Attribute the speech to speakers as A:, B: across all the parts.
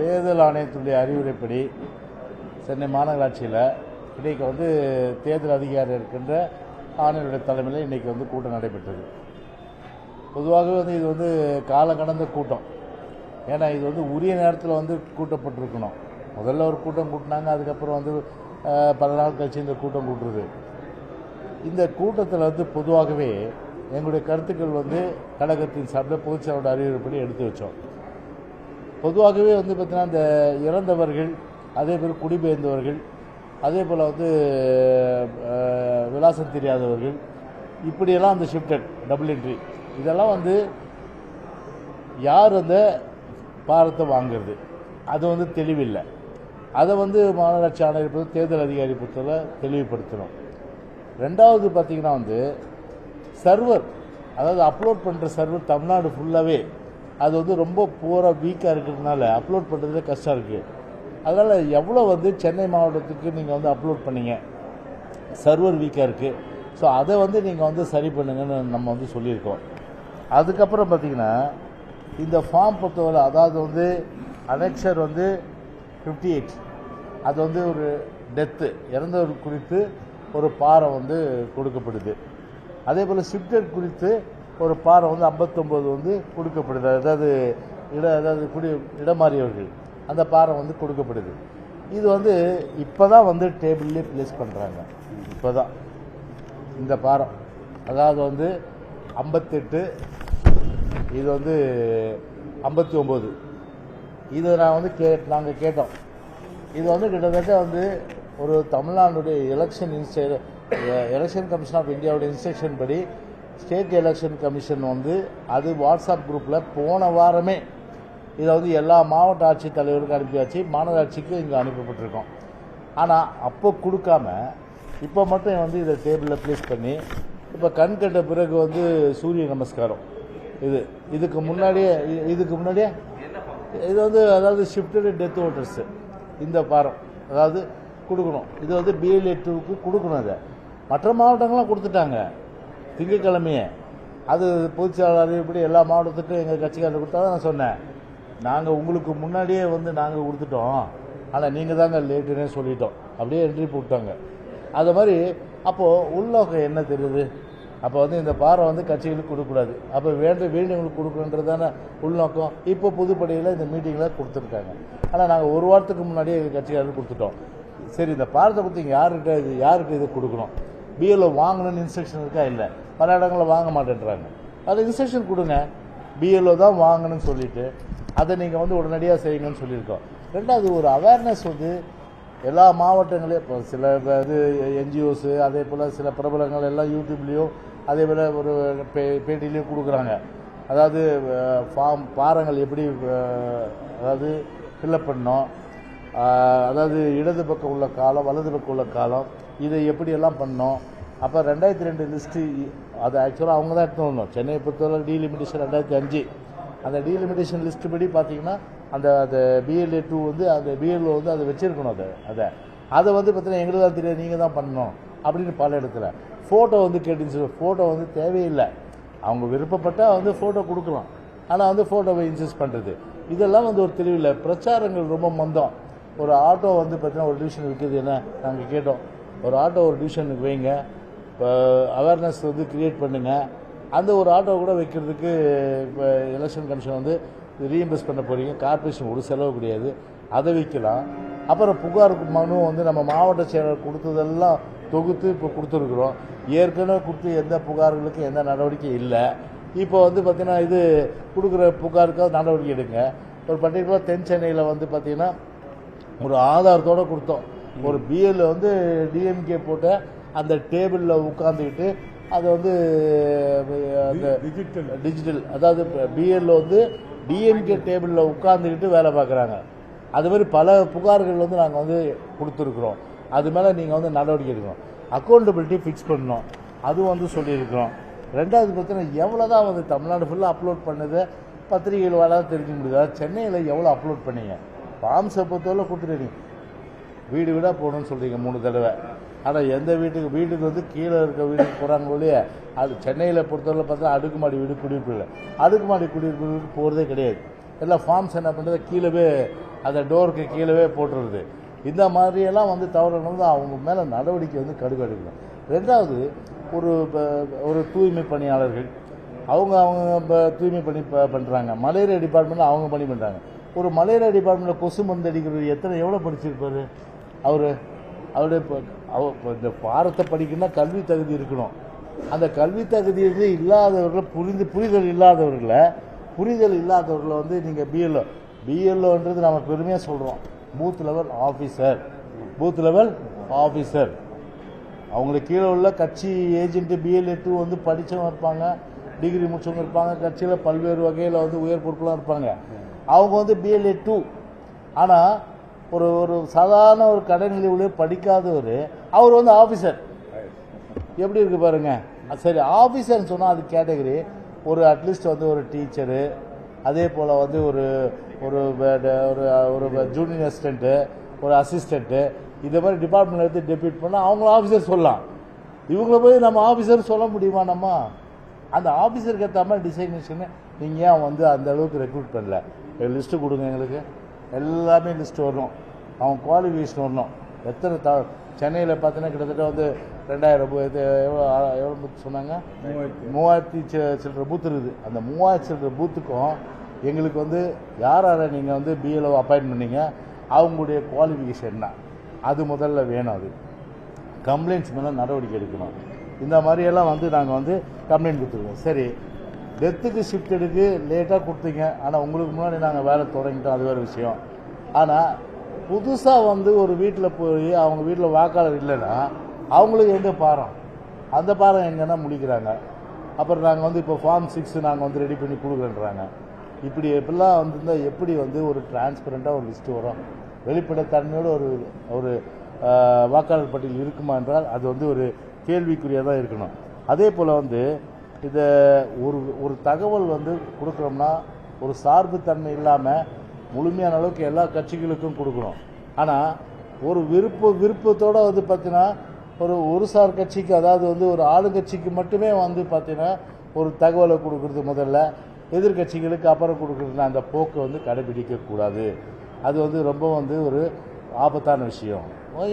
A: தேர்தல் ஆணையத்துடைய அறிவுரைப்படி சென்னை மாநகராட்சியில் இன்றைக்கி தேர்தல் அதிகாரி இருக்கின்ற ஆணையருடைய தலைமையில் இன்றைக்கி கூட்டம் நடைபெற்றது. பொதுவாகவே இது காலம் கடந்த கூட்டம். ஏன்னா இது உரிய நேரத்தில் கூட்டப்பட்டிருக்கணும். முதல்ல ஒரு கூட்டம் கூட்டினாங்க, அதுக்கப்புறம் 10 நாள் கழிச்சு இந்த கூட்டம் கூட்டுறது. இந்த கூட்டத்தில் பொதுவாகவே எங்களுடைய கருத்துக்கள் கழகத்தின் சார்பில் பொதுச்செயலாளர் அறிவுரைப்படி எடுத்து வச்சோம். பொதுவாகவே பார்த்தீங்கன்னா இந்த இறந்தவர்கள், அதே போல் குடிபெயர்ந்தவர்கள், அதே போல் விலாசம் தெரியாதவர்கள், இப்படியெல்லாம் அந்த ஷிஃப்டட் டபுள் என்ட்ரி இதெல்லாம் யார் அந்த பாரத்தை வாங்கிறது அது தெளிவில்லை. அதை மாநகராட்சி ஆணையர் தேர்தல் அதிகாரி பொறுத்தவரை தெளிவுபடுத்தணும். ரெண்டாவது பார்த்திங்கன்னா சர்வர், அதாவது அப்லோட் பண்ணுற சர்வர் தமிழ்நாடு ஃபுல்லாகவே அது ரொம்ப பூராக வீக்காக இருக்கிறதுனால அப்லோட் பண்ணுறதுல கஷ்டம் இருக்குது. அதனால் எவ்வளோ சென்னை மாவட்டத்துக்கு நீங்கள் அப்லோட் பண்ணீங்க, சர்வர் வீக்காக இருக்குது. ஸோ அதை நீங்கள் சரி பண்ணுங்கன்னு நம்ம சொல்லியிருக்கோம். அதுக்கப்புறம் பார்த்திங்கன்னா இந்த ஃபார்ம் பொறுத்தவரை, அதாவது அனெக்சர் 58 அது ஒரு டெத்து, இறந்தவர் குறித்து ஒரு பாறை கொடுக்கப்படுது. அதே போல் ஷிஃப்டட் குறித்து ஒரு பாறை 59 கொடுக்கப்படுது. அதாவது இடமாறியவர்கள் அந்த பாறை கொடுக்கப்படுது. இது இப்போ தான் டேபிள்லேயே ப்ளேஸ் பண்ணுறாங்க. இப்போ தான் இந்த பாறை, அதாவது 58, இது 59, இது நான் நாங்கள் கேட்டோம். இது கிட்டத்தட்ட ஒரு தமிழ்நாடுடைய எலெக்ஷன் கமிஷன் ஆஃப் இந்தியாவுடைய இன்ஸ்ட்ரக்ஷன் படி ஸ்டேட் எலெக்ஷன் கமிஷன் அது வாட்ஸ்அப் குரூப்பில் போன வாரமே இதை எல்லா மாவட்ட ஆட்சித் தலைவருக்கும் அனுப்பியாச்சு, மாநகராட்சிக்கு இங்கே அனுப்பப்பட்டிருக்கோம். ஆனால் அப்போ கொடுக்காம இப்போ மட்டும் இதை டேபிளில் ப்ளேஸ் பண்ணி, இப்போ கண் கண்ட பிறகு சூரிய நமஸ்காரம், இதுக்கு முன்னாடியே இது அதாவது ஷிஃப்டட் டெத் ஓட்டர்ஸு இந்த பாரம் அதாவது கொடுக்கணும். இது BLA 2க்கு கொடுக்கணும். அதை மற்ற மாவட்டங்கள்லாம் கொடுத்துட்டாங்க திங்கட்கிழமையே. அது பொதுச்செயலாளர் அறிவிப்படி எல்லா மாவட்டத்துக்கும் எங்கள் கட்சிக்காரர் கொடுத்தா தான் நான் சொன்னேன், நாங்கள் உங்களுக்கு முன்னாடியே நாங்கள் கொடுத்துட்டோம், ஆனால் நீங்கள் தாங்க லேட்டுன்னே சொல்லிட்டோம், அப்படியே என்ட்ரி போட்டாங்க. அது மாதிரி அப்போது உள்நோக்கம் என்ன தெரியுது? அப்போ இந்த பாறை கட்சிகளுக்கு கொடுக்கக்கூடாது, அப்போ வேண்டியவங்களுக்கு கொடுக்கணுன்றது தானே உள்நோக்கம். இப்போ புதுப்படையில் இந்த மீட்டிங்கில் கொடுத்துருக்காங்க. ஆனால் நாங்கள் ஒரு வாரத்துக்கு முன்னாடியே எங்கள் கட்சிக்காரருக்கு கொடுத்துட்டோம். சரி, இந்த பாரத்தை கொடுத்து யாருக்கு இது கொடுக்கணும்? BLO வாங்கணும்னு இன்ஸ்ட்ரக்ஷன் இருக்கா? இல்லை, பல இடங்களில் வாங்க மாட்டேன்றாங்க. அதை இன்ஸ்ட்ரக்ஷன் கொடுங்க, BLO தான் வாங்கணும்னு சொல்லிவிட்டு அதை நீங்கள் உடனடியாக செய்யுங்கன்னு சொல்லியிருக்கோம். ரெண்டாவது, ஒரு அவேர்னஸ் எல்லா மாவட்டங்களையும் இப்போ சில NGOஸு, அதே போல் சில பிரபலங்கள் எல்லாம் யூடியூப்லேயும் அதே போல் ஒரு பேட்டிலையும் கொடுக்குறாங்க. அதாவது பாரங்கள் எப்படி அதாவது ஃபில்லப் பண்ணோம், அதாவது இடது பக்கம் உள்ள காலம், வலது பக்கம் உள்ள காலம், இதை எப்படியெல்லாம் பண்ணோம். அப்போ 2002 லிஸ்ட்டு, அது ஆக்சுவலாக அவங்க தான் எடுத்து வந்தோம். சென்னையை பொறுத்தவரை டீலிமிட்டேஷன் 2005. அந்த டீலிமிட்டேஷன் லிஸ்ட்டு படி பார்த்தீங்கன்னா அந்த BLA 2 அந்த BLO அதை வச்சுருக்கணும். அதை பார்த்தீங்கன்னா எங்களுக்கு தான் தெரியாது, நீங்கள் தான் பண்ணணும் அப்படின்னு பல இடத்துல ஃபோட்டோ கேட்டுச்சு. ஃபோட்டோ தேவையில்லை, அவங்க விருப்பப்பட்டால் ஃபோட்டோ கொடுக்கலாம். ஆனால் ஃபோட்டோவை இன்சஸ்ட் பண்ணுறது இதெல்லாம் ஒரு தெளிவில்லை. பிரச்சாரங்கள் ரொம்ப மந்தம். ஒரு ஆட்டோ பார்த்தீங்கன்னா ஒரு டிவிஷன் விற்கிறது என்ன நாங்கள் கேட்டோம், ஒரு ஆட்டோ ஒரு டிவிஷனுக்கு வைங்க, இப்போ அவேர்னஸ் கிரியேட் பண்ணுங்கள். அந்த ஒரு ஆட்டோ கூட வைக்கிறதுக்கு இப்போ எலெக்ஷன் கமிஷன் ரீஎம்பர்ஸ் பண்ண போகிறீங்க, கார்பரேஷன் ஒரு செலவு கிடையாது, அதை விற்கலாம். அப்புறம் புகார் மனு நம்ம மாவட்ட செயலர் கொடுத்ததெல்லாம் தொகுத்து இப்போ கொடுத்துருக்குறோம். ஏற்கனவே கொடுத்து எந்த புகார்களுக்கு எந்த நடவடிக்கை இல்லை. இப்போ பார்த்தீங்கன்னா இது கொடுக்குற புகாருக்காக நடவடிக்கை எடுங்க. ஒரு பர்டிகுலர் தென் சென்னையில் பார்த்தீங்கன்னா ஒரு ஆதாரத்தோடு கொடுத்தோம். ஒரு BLO DMK போட்ட அந்த டேபிளில் உட்காந்துக்கிட்டு அது அந்த டிஜிட்டல், அதாவது BLO DMK டேபிளில் உட்காந்துக்கிட்டு வேலை பார்க்குறாங்க. அது மாதிரி பல புகார்கள் நாங்கள் கொடுத்துருக்குறோம். அது மேலே நீங்கள் நடவடிக்கை எடுக்கணும். அக்கௌண்டபிலிட்டி ஃபிக்ஸ் பண்ணணும், அதுவும் சொல்லியிருக்கிறோம். ரெண்டாவது பார்த்தீங்கன்னா எவ்வளோ தான் தமிழ்நாடு ஃபுல்லாக அப்லோட் பண்ணது பத்திரிகைகள் வேலை தெரிஞ்சுக்க முடியாது. சென்னையில் எவ்வளோ அப்லோட் பண்ணீங்க? ஃபார்ம்ஸை பொறுத்தவரை கொடுத்துருக்கீங்க, வீடு வீடாக போகணும்னு சொல்கிறீங்க 3 தடவை. ஆனால் எந்த வீட்டுக்கு கீழே இருக்க வீட்டுக்கு போகிறாங்க இல்லையா? அது சென்னையில் பொறுத்தவரை பார்த்தா அடுக்குமாடி வீடு குடியிருப்பு இல்லை, அடுக்குமாடி குடியிருப்புக்கு போகிறதே கிடையாது. எல்லாம் ஃபார்ம்ஸ் என்ன பண்ணுறது, கீழே அதை டோருக்கு கீழே போட்டுருது. இந்த மாதிரியெல்லாம் வந்து தவறுகள் வந்து அவங்க மேலே நடவடிக்கை வந்து கடுகடுக்கணும். ரெண்டாவது, ஒரு தூய்மை பணியாளர்கள் அவங்க தூய்மை பணி பண்ணுறாங்க. மலேரியா டிபார்ட்மெண்ட்டில் அவங்க பணி பண்ணுறாங்க. ஒரு மலேரியா டிபார்ட்மெண்ட்டில் கொசு மருந்து அடிக்கிறது எவ்வளோ படிச்சிருப்பார் அவருடைய இந்த பாரத்தை படிக்கணும்னா கல்வி தகுதி இருக்கணும். அந்த கல்வி தகுதி இல்லாதவர்களை புரிதல் இல்லாதவர்களை வந்து நீங்கள் பிஎல்ஓன்றது நம்ம பெருமையாக சொல்கிறோம். பூத் லெவல் ஆஃபீஸர் அவங்களுக்கு கீழே உள்ள கட்சி ஏஜென்ட்டு BLA2 வந்து படித்தவங்க இருப்பாங்க, டிகிரி முடிச்சவங்க இருப்பாங்க, கட்சியில் பல்வேறு வகையில் வந்து உயர் பொறுப்பெலாம் இருப்பாங்க. அவங்க வந்து BLA2. ஆனால் ஒரு சாதாரண ஒரு கடைநிலை உள்ள படிக்காதவர் அவர் வந்து ஆஃபீஸர். எப்படி இருக்கு பாருங்க. சரி, ஆஃபீஸர்னு சொன்னால் அது கேட்டகரி. ஒரு அட்லீஸ்ட் வந்து ஒரு டீச்சரு, அதே போல் வந்து ஒரு ஜூனியர் அசிஸ்டண்ட்டு, ஒரு அசிஸ்டண்ட்டு, இந்த மாதிரி டிபார்ட்மெண்ட் எடுத்து டெபியூட் பண்ணால் அவங்கள ஆஃபீஸர் சொல்லலாம். இவங்கள போய் நம்ம ஆஃபீஸர் சொல்ல முடியுமா? நம்ம அந்த ஆஃபீஸருக்கு ஏற்ற மாதிரி டிசைனேஷனு நீங்கள் ஏன் வந்து அந்த அளவுக்கு ரெக்ரூட் பண்ணல? லிஸ்ட்டு கொடுங்க எங்களுக்கு, எல்லாமே லிஸ்ட்டு வரணும், அவங்க குவாலிஃபிகேஷன் வரணும். எத்தனை சென்னையில் பார்த்தீங்கன்னா கிட்டத்தட்ட வந்து 2000 எவ்வளோ பூத் சொன்னாங்க? 3000 சில்லற பூத் இருக்குது. அந்த 3000 சில்லற பூத்துக்கும் எங்களுக்கு வந்து யாரை நீங்கள் வந்து BLO அப்பாயின்ட் பண்ணீங்க, அவங்களுடைய குவாலிஃபிகேஷன் என்ன, அது முதல்ல வேணும். அது கம்ப்ளைண்ட்ஸ் மேலே நடவடிக்கை எடுக்கணும். இந்த மாதிரியெல்லாம் வந்து நாங்கள் வந்து கம்ப்ளைண்ட் கொடுத்துருக்கோம். சரி, டெத்துக்கு ஷிஃப்ட் எடுக்கு லேட்டாக கொடுத்தீங்க, ஆனால் உங்களுக்கு முன்னாடி நாங்கள் வேலை தொடங்கிட்டோம், அது வேறு விஷயம். ஆனால் புதுசாக வந்து ஒரு வீட்டில் போய் அவங்க வீட்டில் வாக்காளர் இல்லைன்னா அவங்களுக்கு எங்கே பாரம், அந்த பாரம் எங்கன்னா முடிக்கிறாங்க. அப்புறம் நாங்கள் வந்து இப்போ ஃபார்ம் 6 நாங்கள் வந்து ரெடி பண்ணி கொடுக்குறேன்றாங்க. எப்படிலாம் வந்துருந்தால் எப்படி வந்து ஒரு டிரான்ஸ்பரண்ட்டாக ஒரு லிஸ்ட்டு வரும்? வெளிப்படைத்தன்மையோடு ஒரு வாக்காளர் பட்டியல் இருக்குமா என்றால் அது வந்து ஒரு கேள்விக்குறியாக தான் இருக்கணும். அதே போல் வந்து இதை ஒரு தகவல் வந்து கொடுக்குறோம்னா ஒரு சார்புத்தன்மை இல்லாமல் முழுமையான அளவுக்கு எல்லா கட்சிகளுக்கும் கொடுக்கணும். ஆனால் ஒரு விருப்பத்தோடு வந்து பார்த்தீங்கன்னா ஒரு சார் கட்சிக்கு, அதாவது வந்து ஒரு ஆளுங்கட்சிக்கு மட்டுமே வந்து பார்த்தீங்கன்னா ஒரு தகவலை கொடுக்குறது முதல்ல, எதிர்கட்சிகளுக்கு அப்புறம் கொடுக்குறது, அந்த போக்கை வந்து கடைபிடிக்கக்கூடாது. அது வந்து ரொம்ப வந்து ஒரு ஆபத்தான விஷயம்.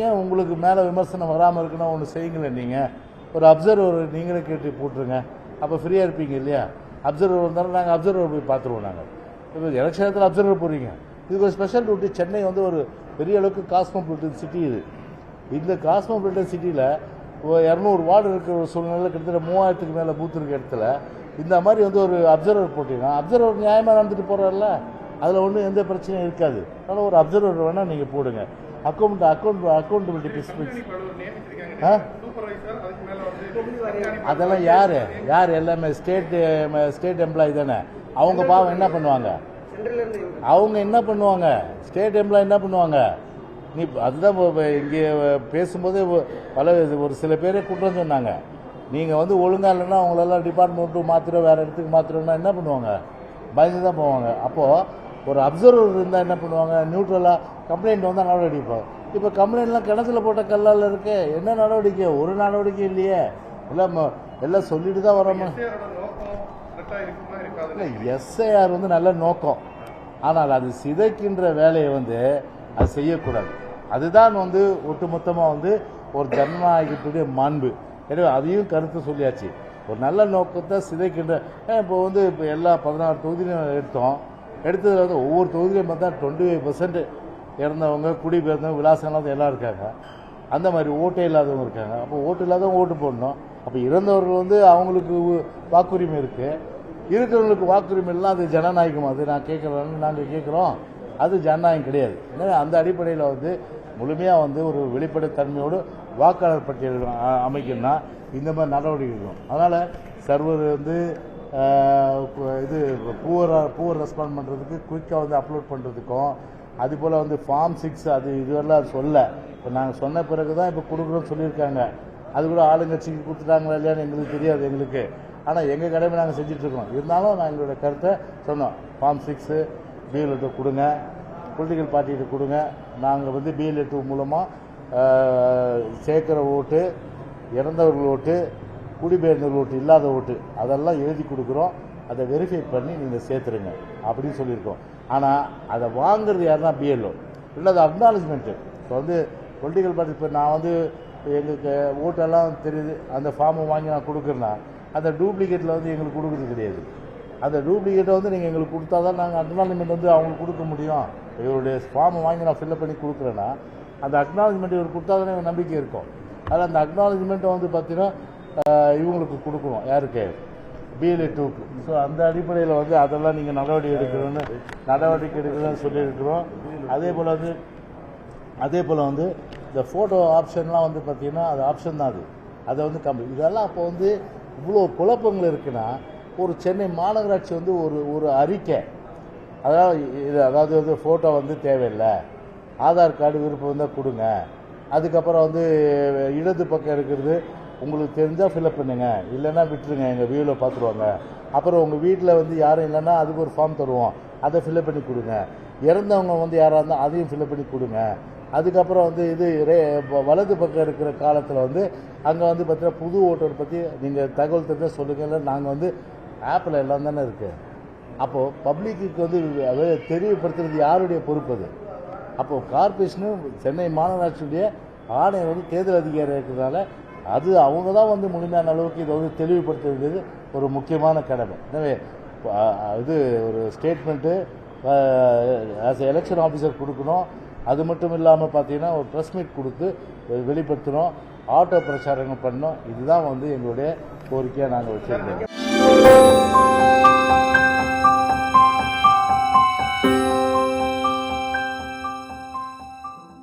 A: ஏன் உங்களுக்கு மேலே விமர்சனம் வராமல் இருக்குன்னா ஒன்று செய்யுங்களேன். நீங்கள் ஒரு அப்சர்வர் நீங்களே கேட்டு போட்டுருங்க, அப்போ ஃப்ரீயாக இருப்பீங்க இல்லையா? அப்சர்வர் வந்தாலும் நாங்கள் அப்சர்வர் போய் பார்த்துருவோம். நாங்கள் இப்போ எலெக்ஷன் நேரத்தில் அப்சர்வர் போகிறீங்க, இதுக்கு ஒரு ஸ்பெஷல் டியூட்டி. சென்னை வந்து ஒரு பெரிய அளவுக்கு காஸ்மோபாலிட்டன் சிட்டி. இந்த காஸ்மோபாலிட்டன் சிட்டியில் 200 வார்டு இருக்கிற ஒரு சூழ்நிலையில் கிட்டத்தட்ட 3000க்கு மேலே பூத் இருக்கிற இடத்துல இந்த மாதிரி வந்து ஒரு அப்சர்வர் போட்டிங்கன்னா அப்சர்வர் நியாயமாக நடந்துட்டு போகிறார்ல, அதில் ஒன்றும் எந்த பிரச்சனையும் இருக்காது. அதனால் ஒரு அப்சர்வர் வேணால் நீங்கள் போடுங்க. அக்கௌண்டபிலிட்டி பிரின்சிபிள்ஸ் அதெல்லாம் யார் எல்லாமே ஸ்டேட் எம்ப்ளாயி தானே. அவங்க பாவம் என்ன பண்ணுவாங்க? ஸ்டேட் எம்ப்ளாயி என்ன பண்ணுவாங்க? அதுதான் இங்கே பேசும்போது ஒரு சில பேரே குற்றம் சொன்னாங்க. நீங்கள் வந்து ஒழுங்காக இல்லைன்னா அவங்களெல்லாம் டிபார்ட்மெண்ட்டு மாத்திரம் வேறு இடத்துக்கு மாத்திரம்னா என்ன பண்ணுவாங்க? பயந்து தான் போவாங்க. அப்போது ஒரு அப்சர்வர் இருந்தால் என்ன பண்ணுவாங்க? நியூட்ரலாக கம்ப்ளைண்ட் வந்தால் நடவடிக்கை எடுப்பாங்க. இப்போ கம்ப்ளைண்ட்லாம் கிணத்துல போட்ட கல்லால் இருக்கு, என்ன நடவடிக்கை? ஒரு நடவடிக்கை இல்லையே. எல்லாம் சொல்லிட்டு தான் வரோமா? இல்லை, எஸ்ஐஆர் வந்து நல்ல நோக்கம், ஆனால் அது சிதைக்கின்ற வேலையை வந்து அது செய்யக்கூடாது. அதுதான் வந்து ஒட்டுமொத்தமாக வந்து ஒரு ஜனநாயகத்துடைய மாண்பு. எனவே அதையும் கருத்து சொல்லியாச்சு. ஒரு நல்ல நோக்கத்தை சிதைக்கின்ற இப்போ எல்லா 16 தொகுதியிலும் எடுத்ததில் வந்து ஒவ்வொரு தொகுதியிலையும் பார்த்தா 25% இறந்தவங்க, குடிபெயர்ந்தவங்க, விலாசங்களாக எல்லாம் இருக்காங்க. அந்த மாதிரி ஓட்டே இல்லாதவங்க இருக்காங்க. அப்போ ஓட்டு இல்லாதவங்க ஓட்டு போடணும். அப்போ இறந்தவர்கள் வந்து அவங்களுக்கு வாக்குரிமை இருக்குது, இருக்கிறவங்களுக்கு வாக்குரிமை எல்லாம் அது ஜனநாயகம். அது நாங்கள் கேட்குறோம், அது ஜனநாயகம் கிடையாது. எனவே அந்த அடிப்படையில் வந்து முழுமையாக வந்து ஒரு வெளிப்படைத்தன்மையோடு வாக்காளர் பட்டியல் அமைக்கணும்னா இந்த மாதிரி நடவடிக்கை இருக்கும். அதனால் சர்வர் வந்து பூவர் ரெஸ்பாண்ட் பண்ணுறதுக்கு குயிக்காக வந்து அப்லோட் பண்ணுறதுக்கும், அதுபோல் வந்து ஃபார்ம் 6 அது இதுவெல்லாம் சொல்ல இப்போ நாங்கள் சொன்ன பிறகு தான் இப்போ கொடுக்குறோன்னு சொல்லியிருக்காங்க. அது கூட ஆளுங்கட்சிக்கு கொடுத்துட்டாங்களா இல்லையான்னு எங்களுக்கு தெரியாது எங்களுக்கு. ஆனால் எங்கள் கடமை நாங்கள் செஞ்சிட்ருக்கோம். இருந்தாலும் நான் எங்களோட கருத்தை சொன்னோம். ஃபார்ம் 6 BLA2 கொடுங்க, பொலிட்டிக்கல் பார்ட்டிகிட்ட கொடுங்க. நாங்கள் வந்து BLA2 மூலமாக சேர்க்குற ஓட்டு, இறந்தவர்கள் ஓட்டு, குடிபெயர்ந்தவர்கள் ஓட்டு, இல்லாத ஓட்டு அதெல்லாம் எழுதி கொடுக்குறோம். அதை வெரிஃபை பண்ணி நீங்கள் சேர்த்துருங்க அப்படின்னு சொல்லியிருக்கோம். ஆனால் அதை வாங்குறது யாருன்னா பிஎல்ஓ இல்லை அது அக்னாலஜ்மெண்ட்டு. இப்போ வந்து பொலிட்டிக்கல் பார்ட்டி இப்போ நான் வந்து எங்களுக்கு ஓட்டெல்லாம் தெரியுது, அந்த ஃபார்மை வாங்கி நான் கொடுக்குறேன்னா அந்த டூப்ளிகேட்டில் வந்து எங்களுக்கு கொடுக்குறது கிடையாது. அந்த டூப்ளிகேட்டை வந்து நீங்கள் எங்களுக்கு கொடுத்தா தான் நாங்கள் அக்னாலஜ்மெண்ட் வந்து அவங்களுக்கு கொடுக்க முடியும். இவருடைய ஃபார்மை வாங்கி நான் ஃபில்அப் பண்ணி கொடுக்குறேன்னா அந்த அக்னாலஜ்மெண்ட் இவர் கொடுத்தா தானே எனக்கு நம்பிக்கை இருக்கும். அதில் அந்த அக்னாலஜ்மெண்ட்டை வந்து பார்த்தீங்கன்னா இவங்களுக்கு கொடுக்கணும், யாருக்கு, பிஎல்ஏ 2க்கு. ஸோ அந்த அடிப்படையில் வந்து அதெல்லாம் நீங்கள் நடவடிக்கை எடுக்கணும்னு சொல்லியிருக்கிறோம். அதே போல் வந்து இந்த ஃபோட்டோ ஆப்ஷன்லாம் வந்து பார்த்திங்கன்னா அது ஆப்ஷன் தான், அதை வந்து இதெல்லாம் அப்போ வந்து இவ்வளோ குழப்பங்கள் இருக்குன்னா ஒரு சென்னை மாநகராட்சி வந்து ஒரு அறிக்கை, அதாவது வந்து ஃபோட்டோ வந்து தேவையில்லை, ஆதார் கார்டு விருப்பம் வந்தால் கொடுங்க, அதுக்கப்புறம் வந்து இடது பக்கம் இருக்கிறது உங்களுக்கு தெரிஞ்சால் ஃபில்அப் பண்ணுங்க, இல்லைன்னா விட்டுருங்க, எங்கள் வியூவில் பார்த்துருவாங்க. அப்புறம் உங்கள் வீட்டில் வந்து யாரும் இல்லைன்னா அதுக்கு ஒரு ஃபார்ம் தருவோம், அதை ஃபில்அப் பண்ணி கொடுங்க. இறந்தவங்க வந்து யாராக இருந்தால் அதையும் ஃபில்அப் பண்ணி கொடுங்க. அதுக்கப்புறம் வந்து இது வலது பக்கம் இருக்கிற காலத்தில் வந்து அங்கே வந்து பார்த்தீங்கன்னா புது ஓட்டர் பற்றி நீங்கள் தகவல் தெரிஞ்சால் சொல்லுங்கள், இல்லை நாங்கள் வந்து ஆப்பில் எல்லாம் தானே இருக்குது. அப்போது பப்ளிக்கு வந்து தெரியப்படுத்துறது யாருடைய பொறுப்பு அது? அப்போது கார்பரேஷனும் சென்னை மாநகராட்சியுடைய ஆணையம் வந்து தேர்தல் அதிகாரி இருக்கிறதுனால அது அவங்க தான் வந்து முழுமையான அளவுக்கு இதை வந்து தெளிவுபடுத்த வேண்டியது ஒரு முக்கியமான கடமை. எனவே இது ஒரு ஸ்டேட்மெண்ட்டு ஆஸ் எலெக்ஷன் ஆஃபீஸர் கொடுக்கணும். அது மட்டும் இல்லாமல் பார்த்தீங்கன்னா ஒரு ப்ரெஸ் மீட் கொடுத்து வெளிப்படுத்தணும், ஆட்டோ பிரச்சாரங்கள் பண்ணணும். இதுதான் வந்து எங்களுடைய கோரிக்கையாக நாங்கள் வச்சுருக்கோம்.